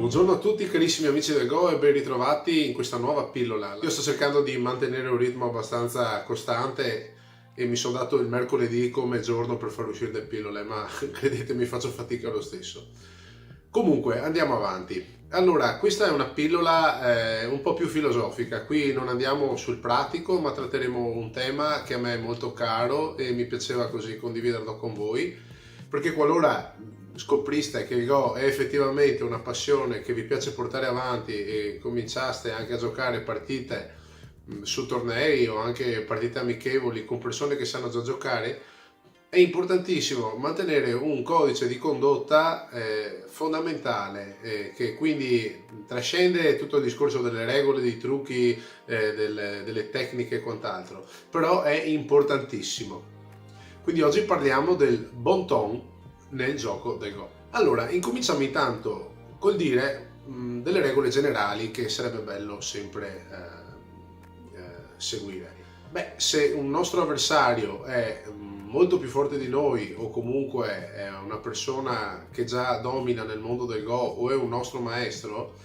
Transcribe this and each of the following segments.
Buongiorno a tutti carissimi amici del Go e ben ritrovati in questa nuova pillola. Io sto cercando di mantenere un ritmo abbastanza costante e mi sono dato il mercoledì come giorno per far uscire le pillole, ma credetemi faccio fatica lo stesso. Comunque andiamo avanti. Allora, questa è una pillola un po' più filosofica, qui non andiamo sul pratico ma tratteremo un tema che a me è molto caro e mi piaceva così condividerlo con voi, perché qualora scopriste che il Go è effettivamente una passione che vi piace portare avanti e cominciaste anche a giocare partite su tornei o anche partite amichevoli con persone che sanno già giocare, è importantissimo mantenere un codice di condotta fondamentale, che quindi trascende tutto il discorso delle regole, dei trucchi, delle tecniche e quant'altro, però è importantissimo. Quindi oggi parliamo del bon ton nel gioco del Go. Allora, incominciamo intanto col dire delle regole generali che sarebbe bello sempre seguire. Beh, se un nostro avversario è molto più forte di noi o comunque è una persona che già domina nel mondo del Go o è un nostro maestro,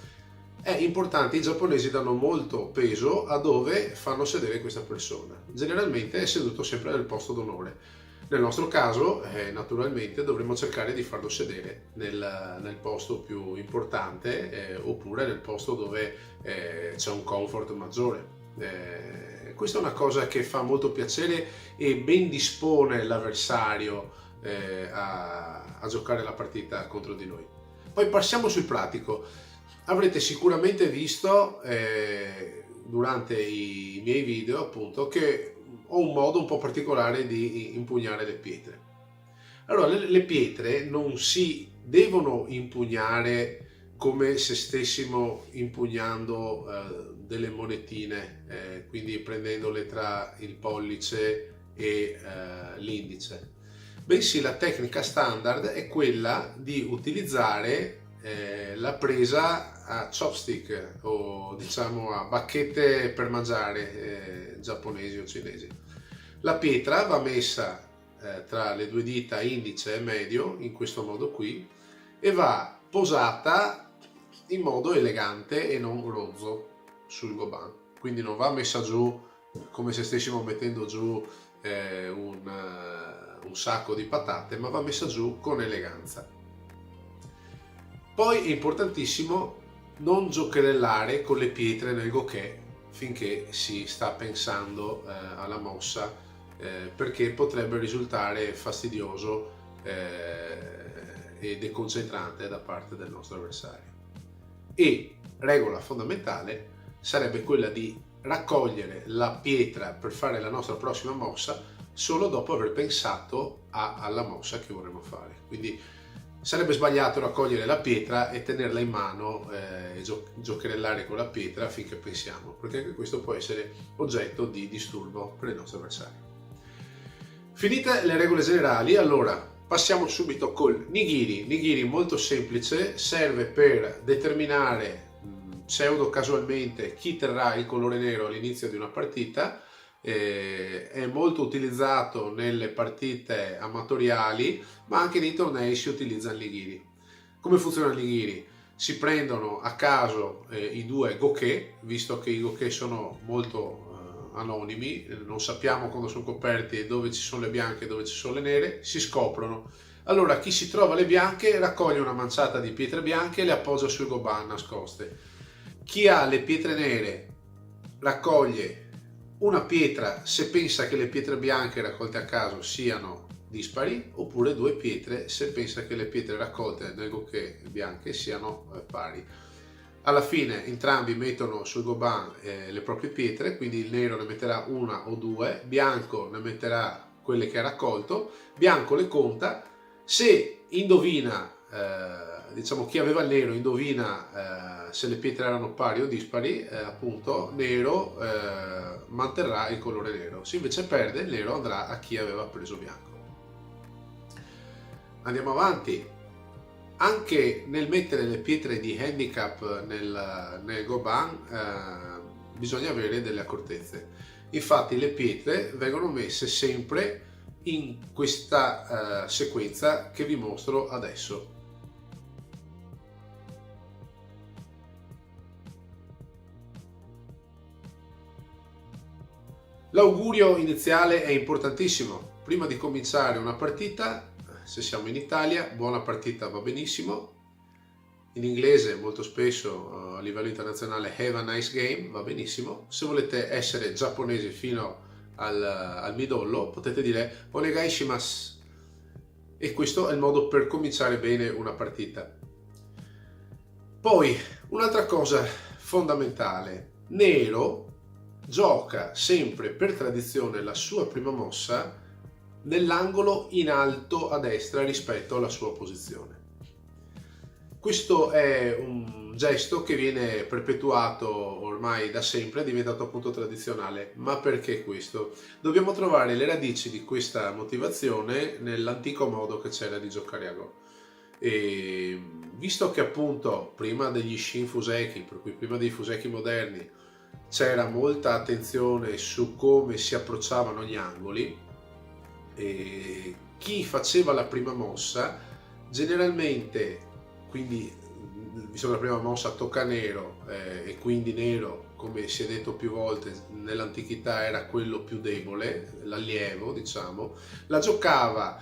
è importante, i giapponesi danno molto peso a dove fanno sedere questa persona. Generalmente è seduto sempre nel posto d'onore. Nel nostro caso, naturalmente, dovremo cercare di farlo sedere nel posto più importante oppure nel posto dove c'è un comfort maggiore. Questa è una cosa che fa molto piacere e ben dispone l'avversario a giocare la partita contro di noi. Poi passiamo sul pratico. Avrete sicuramente visto durante i miei video appunto che ho un modo un po' particolare di impugnare le pietre. Allora, le pietre non si devono impugnare come se stessimo impugnando delle monetine, quindi prendendole tra il pollice e l'indice. Bensì la tecnica standard è quella di utilizzare la presa a chopstick o diciamo a bacchette per mangiare giapponesi o cinesi. La pietra va messa tra le due dita indice e medio in questo modo qui e va posata in modo elegante e non rozzo sul goban, quindi non va messa giù come se stessimo mettendo giù un sacco di patate, ma va messa giù con eleganza. Poi è importantissimo non giocherellare con le pietre nel gokè finché si sta pensando alla mossa, perché potrebbe risultare fastidioso e deconcentrante da parte del nostro avversario. E regola fondamentale sarebbe quella di raccogliere la pietra per fare la nostra prossima mossa solo dopo aver pensato alla mossa che vorremmo fare. Quindi sarebbe sbagliato raccogliere la pietra e tenerla in mano e giocherellare con la pietra finché pensiamo, perché anche questo può essere oggetto di disturbo per il nostro avversario. Finite le regole generali, allora passiamo subito col nigiri. Nigiri molto semplice, serve per determinare pseudo casualmente chi terrà il colore nero all'inizio di una partita. È molto utilizzato nelle partite amatoriali, ma anche nei tornei si utilizza il nigiri. Come funziona il nigiri? Si prendono a caso i due gokè, visto che i gokè sono molto anonimi, non sappiamo quando sono coperti dove ci sono le bianche e dove ci sono le nere, si scoprono. Allora chi si trova le bianche raccoglie una manciata di pietre bianche e le appoggia sul goban nascoste. Chi ha le pietre nere raccoglie una pietra se pensa che le pietre bianche raccolte a caso siano dispari, oppure due pietre se pensa che le pietre raccolte nel gokè bianche siano pari. Alla fine entrambi mettono sul goban le proprie pietre, quindi il nero ne metterà una o due, bianco ne metterà quelle che ha raccolto, bianco le conta, se indovina, diciamo chi aveva il nero indovina se le pietre erano pari o dispari, appunto nero manterrà il colore nero, se invece perde il nero andrà a chi aveva preso bianco. Andiamo avanti. Anche nel mettere le pietre di handicap nel goban bisogna avere delle accortezze. Infatti le pietre vengono messe sempre in questa sequenza che vi mostro adesso. L'augurio iniziale è importantissimo. Prima di cominciare una partita, se siamo in Italia, buona partita va benissimo. In inglese molto spesso a livello internazionale have a nice game va benissimo. Se volete essere giapponesi fino al midollo potete dire onegai shimasu. E questo è il modo per cominciare bene una partita. Poi un'altra cosa fondamentale, Nero gioca sempre per tradizione la sua prima mossa nell'angolo in alto a destra rispetto alla sua posizione. Questo è un gesto che viene perpetuato ormai da sempre, è diventato appunto tradizionale. Ma perché questo? Dobbiamo trovare le radici di questa motivazione nell'antico modo che c'era di giocare a Go. E visto che appunto prima degli Shin Fuseki, per cui prima dei Fuseki moderni, c'era molta attenzione su come si approcciavano gli angoli, e chi faceva la prima mossa generalmente, quindi visto che la prima mossa tocca nero e quindi nero, come si è detto più volte, nell'antichità era quello più debole, l'allievo diciamo, la giocava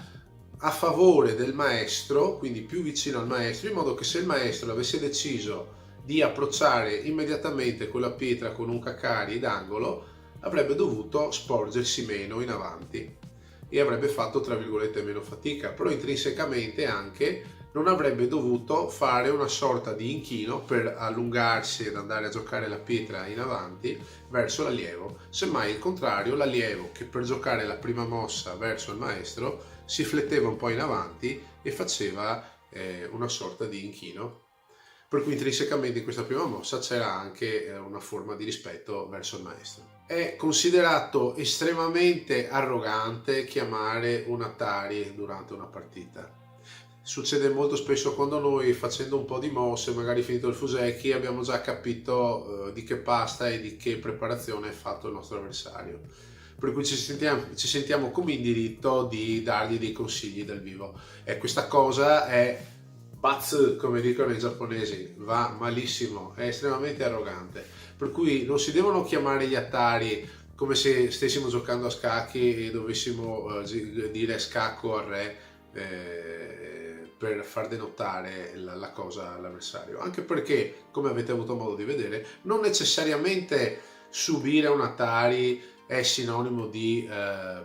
a favore del maestro, quindi più vicino al maestro, in modo che se il maestro avesse deciso di approcciare immediatamente quella pietra con un kakari d'angolo, avrebbe dovuto sporgersi meno in avanti e avrebbe fatto tra virgolette meno fatica, però intrinsecamente anche non avrebbe dovuto fare una sorta di inchino per allungarsi ed andare a giocare la pietra in avanti verso l'allievo. Semmai il contrario, l'allievo che per giocare la prima mossa verso il maestro si fletteva un po' in avanti e faceva una sorta di inchino. Per cui intrinsecamente in questa prima mossa c'era anche una forma di rispetto verso il maestro. È considerato estremamente arrogante chiamare un Atari durante una partita. Succede molto spesso quando noi, facendo un po' di mosse, magari finito il Fuseki, abbiamo già capito di che pasta e di che preparazione è fatto il nostro avversario. Per cui ci sentiamo come in diritto di dargli dei consigli dal vivo. E questa cosa è batsu, come dicono i giapponesi, va malissimo, è estremamente arrogante. Per cui non si devono chiamare gli Atari come se stessimo giocando a scacchi e dovessimo dire scacco al re per far denotare la cosa all'avversario, anche perché, come avete avuto modo di vedere, non necessariamente subire un Atari è sinonimo di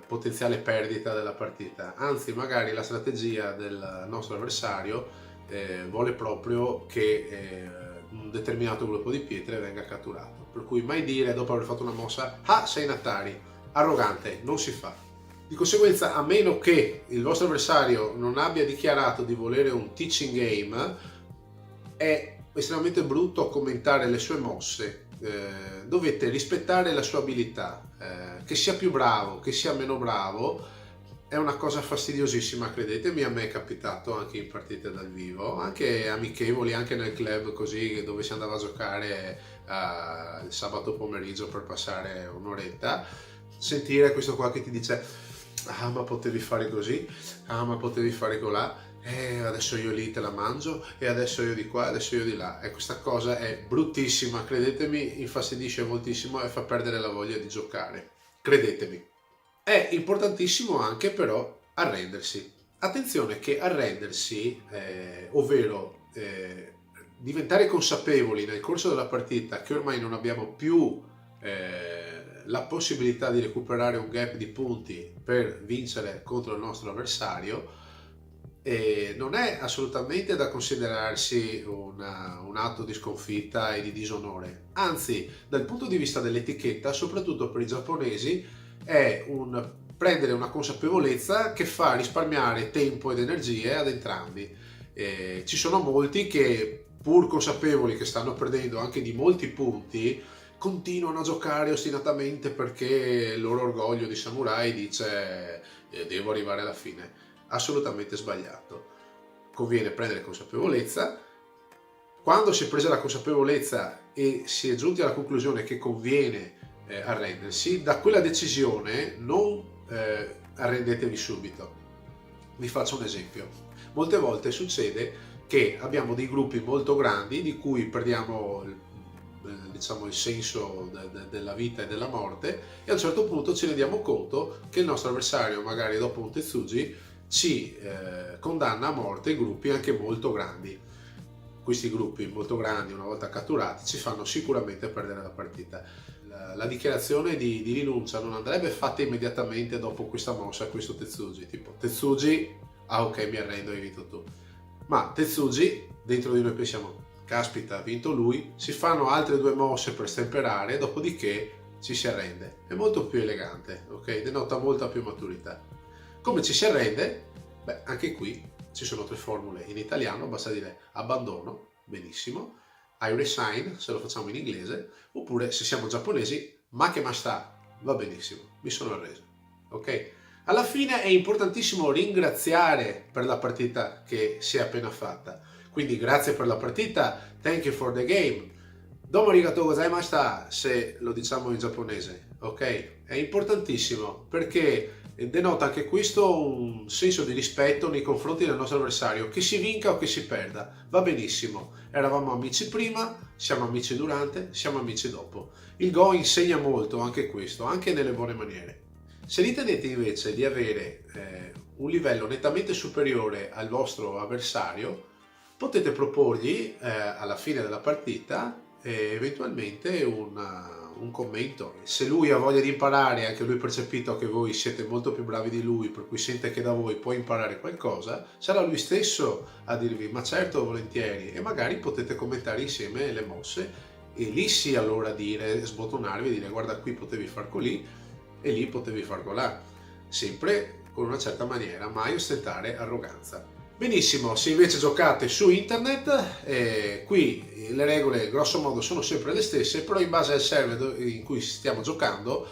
potenziale perdita della partita, anzi magari la strategia del nostro avversario vuole proprio che un determinato gruppo di pietre venga catturato, per cui mai dire dopo aver fatto una mossa ah sei in Atari, arrogante, non si fa. Di conseguenza, a meno che il vostro avversario non abbia dichiarato di volere un teaching game, è estremamente brutto commentare le sue mosse. Dovete rispettare la sua abilità, che sia più bravo, che sia meno bravo, è una cosa fastidiosissima, credetemi. A me è capitato anche in partite dal vivo, anche amichevoli, anche nel club così, dove si andava a giocare il sabato pomeriggio per passare un'oretta, sentire questo qua che ti dice ah ma potevi fare così, ah ma potevi fare colà, adesso io lì te la mangio e adesso io di qua, adesso io di là, e questa cosa è bruttissima, credetemi, infastidisce moltissimo e fa perdere la voglia di giocare, credetemi. È importantissimo anche però arrendersi. Attenzione che arrendersi, ovvero diventare consapevoli nel corso della partita che ormai non abbiamo più la possibilità di recuperare un gap di punti per vincere contro il nostro avversario, non è assolutamente da considerarsi un atto di sconfitta e di disonore, anzi dal punto di vista dell'etichetta, soprattutto per i giapponesi, è prendere una consapevolezza che fa risparmiare tempo ed energie ad entrambi. Ci sono molti che, pur consapevoli che stanno perdendo anche di molti punti, continuano a giocare ostinatamente perché il loro orgoglio di samurai dice devo arrivare alla fine. Assolutamente sbagliato. Conviene prendere consapevolezza. Quando si è presa la consapevolezza e si è giunti alla conclusione che conviene arrendersi, da quella decisione non arrendetevi subito. Vi faccio un esempio. Molte volte succede che abbiamo dei gruppi molto grandi di cui perdiamo diciamo il senso della vita e della morte, e a un certo punto ci rendiamo conto che il nostro avversario, magari dopo un Tetsuji, ci condanna a morte gruppi anche molto grandi. Questi gruppi molto grandi, una volta catturati, ci fanno sicuramente perdere la partita. La dichiarazione di rinuncia non andrebbe fatta immediatamente dopo questa mossa, questo Tetsuji, tipo Tetsuji, ah ok, mi arrendo, hai vinto tu. Ma Tetsuji, dentro di noi pensiamo, caspita, ha vinto lui, si fanno altre 2 mosse per stemperare, dopodiché ci si arrende. È molto più elegante, ok? Denota molta più maturità. Come ci si arrende? Beh, anche qui ci sono 3 formule in italiano, basta dire abbandono, benissimo, I resign, se lo facciamo in inglese, oppure se siamo giapponesi, makemashita, va benissimo, mi sono arreso, ok? Alla fine è importantissimo ringraziare per la partita che si è appena fatta, quindi grazie per la partita, thank you for the game, domo arigatou gozaimashita, se lo diciamo in giapponese, ok? È importantissimo perché denota anche questo un senso di rispetto nei confronti del nostro avversario, che si vinca o che si perda, va benissimo, eravamo amici prima, siamo amici durante, siamo amici dopo. Il Go insegna molto anche questo, anche nelle buone maniere. Se ritenete invece di avere un livello nettamente superiore al vostro avversario, potete proporgli alla fine della partita eventualmente un commento. Se lui ha voglia di imparare, anche lui percepito che voi siete molto più bravi di lui, per cui sente che da voi può imparare qualcosa, sarà lui stesso a dirvi ma certo, volentieri, e magari potete commentare insieme le mosse, e lì sì allora dire, sbottonarvi e dire guarda qui potevi far così e lì potevi far colà, sempre con una certa maniera, mai ostentare arroganza. Benissimo, se invece giocate su internet, qui le regole grosso modo sono sempre le stesse, però in base al server in cui stiamo giocando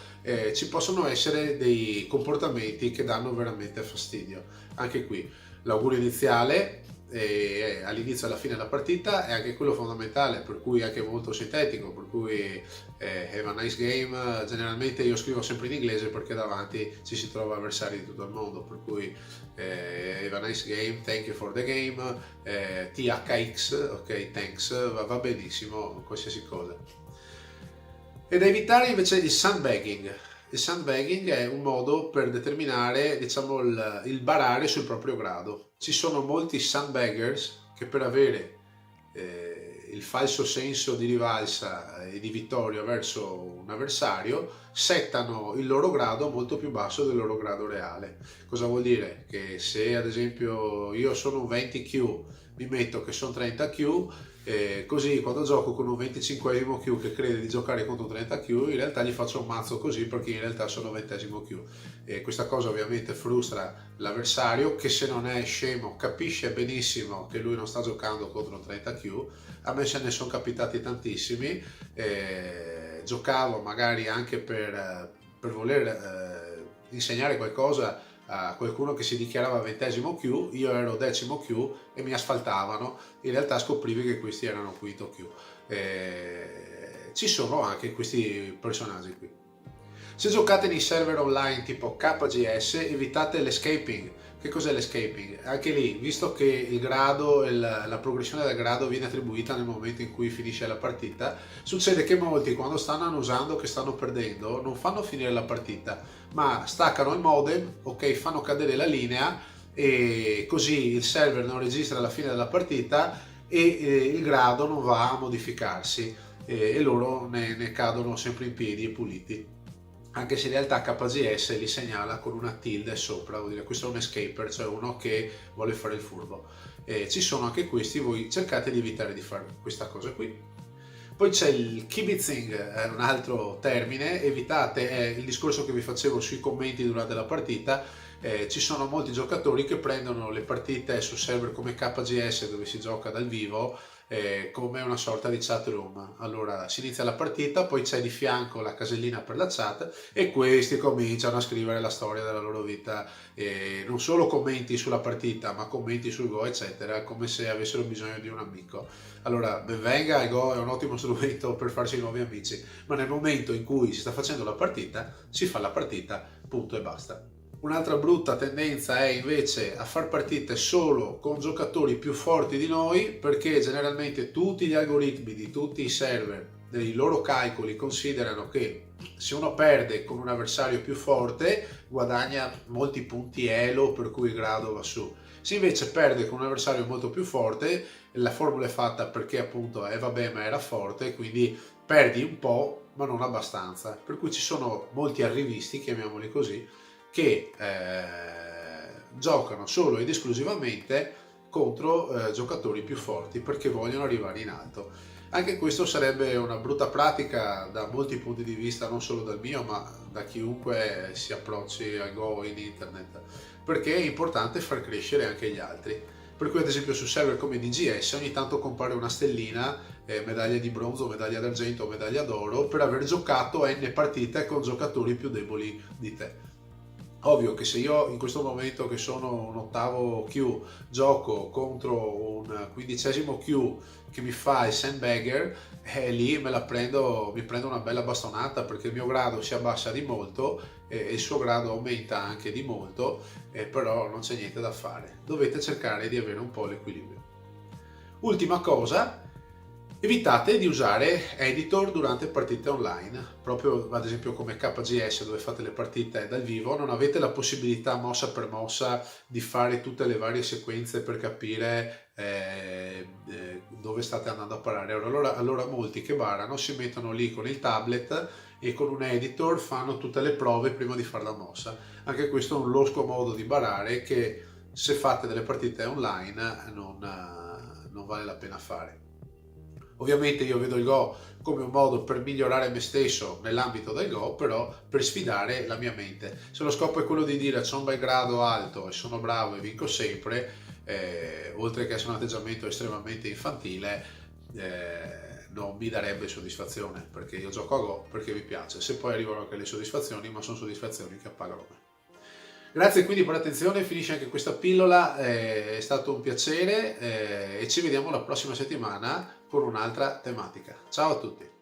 ci possono essere dei comportamenti che danno veramente fastidio. Anche qui l'augurio iniziale all'inizio e alla fine della partita è anche quello fondamentale, per cui anche molto sintetico, per cui have a nice game, generalmente io scrivo sempre in inglese perché davanti ci si trova avversari di tutto il mondo, per cui have a nice game, thank you for the game, THX, ok, thanks, va benissimo, qualsiasi cosa. E da evitare invece il sandbagging. Il sandbagging è un modo per determinare, diciamo, il barare sul proprio grado. Ci sono molti sandbaggers che per avere il falso senso di rivalsa e di vittoria verso un avversario settano il loro grado molto più basso del loro grado reale. Cosa vuol dire? Che se ad esempio io sono un 20 Q, mi metto che sono 30 Q, così quando gioco con un 25esimo Q che crede di giocare contro un 30 Q, in realtà gli faccio un mazzo così perché in realtà sono 20esimo Q. Questa cosa ovviamente frustra l'avversario, che se non è scemo capisce benissimo che lui non sta giocando contro un 30 Q. A me se ne sono capitati tantissimi, giocavo magari anche per voler insegnare qualcosa a qualcuno che si dichiarava 20esimo Q, io ero 10° Q e mi asfaltavano, in realtà scoprivi che questi erano 5° Q. Ci sono anche questi personaggi qui. Se giocate nei server online tipo KGS, evitate l'escaping. Che cos'è l'escaping? Anche lì, visto che il grado e la progressione del grado viene attribuita nel momento in cui finisce la partita, succede che molti, quando stanno annusando che stanno perdendo, non fanno finire la partita, ma staccano il modem, ok, fanno cadere la linea e così il server non registra la fine della partita e il grado non va a modificarsi e loro ne cadono sempre in piedi e puliti. Anche se in realtà KGS li segnala con una tilde sopra, vuol dire questo è un escaper, cioè uno che vuole fare il furbo. Ci sono anche questi, voi cercate di evitare di fare questa cosa qui. Poi c'è il kibitzing, è un altro termine, evitate, è il discorso che vi facevo sui commenti durante la partita. Ci sono molti giocatori che prendono le partite su server come KGS dove si gioca dal vivo come una sorta di chat room. Allora si inizia la partita, poi c'è di fianco la casellina per la chat e questi cominciano a scrivere la storia della loro vita, non solo commenti sulla partita ma commenti sul Go eccetera, come se avessero bisogno di un amico. Allora ben venga, il Go è un ottimo strumento per farsi nuovi amici, ma nel momento in cui si sta facendo la partita si fa la partita, punto e basta. Un'altra brutta tendenza è invece a far partite solo con giocatori più forti di noi, perché generalmente tutti gli algoritmi di tutti i server nei loro calcoli considerano che se uno perde con un avversario più forte guadagna molti punti elo per cui il grado va su. Se invece perde con un avversario molto più forte, la formula è fatta perché appunto vabbè ma era forte, quindi perdi un po' ma non abbastanza, per cui ci sono molti arrivisti, chiamiamoli così, che giocano solo ed esclusivamente contro giocatori più forti perché vogliono arrivare in alto. Anche questo sarebbe una brutta pratica da molti punti di vista, non solo dal mio, ma da chiunque si approcci al Go in internet, perché è importante far crescere anche gli altri. Per cui ad esempio su server come DGS ogni tanto compare una stellina, medaglia di bronzo, medaglia d'argento o medaglia d'oro, per aver giocato N partite con giocatori più deboli di te. Ovvio che se io in questo momento che sono un ottavo Q gioco contro un quindicesimo Q che mi fa il sandbagger, lì mi prendo una bella bastonata perché il mio grado si abbassa di molto e il suo grado aumenta anche di molto, però non c'è niente da fare. Dovete cercare di avere un po' l'equilibrio. Ultima cosa, evitate di usare editor durante partite online, proprio ad esempio come KGS dove fate le partite dal vivo, non avete la possibilità mossa per mossa di fare tutte le varie sequenze per capire dove state andando a parare. Allora molti che barano si mettono lì con il tablet e con un editor fanno tutte le prove prima di fare la mossa. Anche questo è un losco modo di barare che se fate delle partite online non vale la pena fare. Ovviamente io vedo il Go come un modo per migliorare me stesso nell'ambito del Go, però per sfidare la mia mente. Se lo scopo è quello di dire c'ho un bel grado alto e sono bravo e vinco sempre, oltre che essere un atteggiamento estremamente infantile, non mi darebbe soddisfazione, perché io gioco a Go perché mi piace. Se poi arrivano anche le soddisfazioni, ma sono soddisfazioni che appagano me. Grazie quindi per l'attenzione, finisce anche questa pillola, è stato un piacere e ci vediamo la prossima settimana con un'altra tematica. Ciao a tutti!